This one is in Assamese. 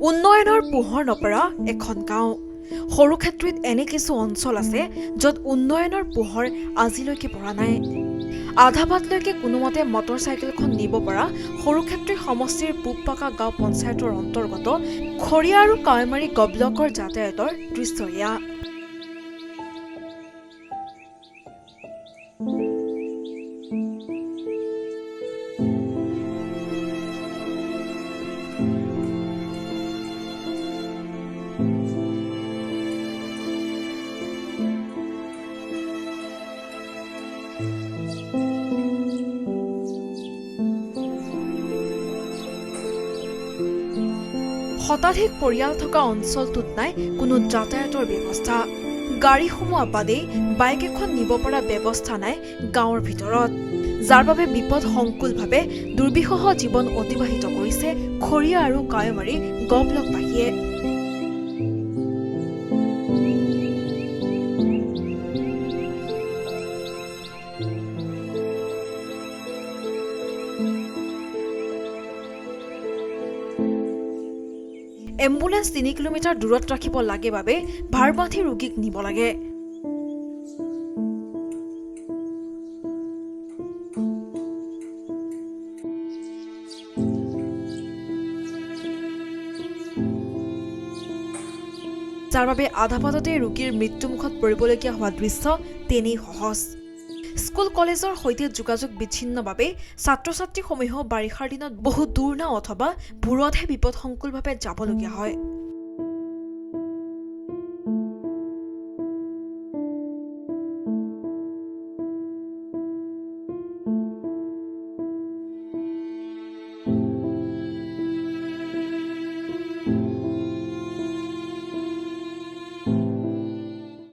উন্নয়নৰ পোহৰ নপৰা এখন গাঁও। সৰুক্ষেত্ৰীত এনে কিছু অঞ্চল আছে য'ত উন্নয়নৰ পোহৰ আজিলৈকে পৰা নাই। আধা বাটলৈকে কোনোমতে মটৰচাইকেলখন নিব পৰা সৰুক্ষেত্ৰী সমষ্টিৰ পূবপাকা গাঁও পঞ্চায়তৰ অন্তৰ্গত খৰিয়া আৰু কাৱৈমাৰী গব্লকৰ যাতায়াতৰ দৃশ্য এয়া। শতাধিক পৰিয়াল থকা অঞ্চলটোত নাই কোনো যাতায়াতৰ ব্যৱস্থা। গাড়ী সোমোৱা বাদেই বাইক এখন নিব পৰা ব্যৱস্থা নাই গাঁৱৰ ভিতৰত, যাৰ বাবে বিপদ সংকুলভাৱে দুৰ্বিষহ জীৱন অতিবাহিত কৰিছে খৰিয়া আৰু কাৱৈমাৰী গব্লকবাসীয়ে। এম্বুলেন্স ৩ কিলোমিটাৰ দূৰত ৰাখিব লাগে বাবে ভাৰ বান্ধি ৰোগীক নিব লাগে। যাৰ বাবে আধা বাটতে ৰোগীৰ মৃত্যুমুখত পৰিবলগীয়া হোৱা দৃশ্য তেনেই সহজ। স্কুল কলেজৰ সৈতে যোগাযোগ বিচ্ছিন্ন বাবে ছাত্ৰ ছাত্ৰীসমূহেও বাৰিষাৰ দিনত বহু দূৰ নাও অথবা ভূৰতহে বিপদসংকুলভাৱে যাবলগীয়া হয়।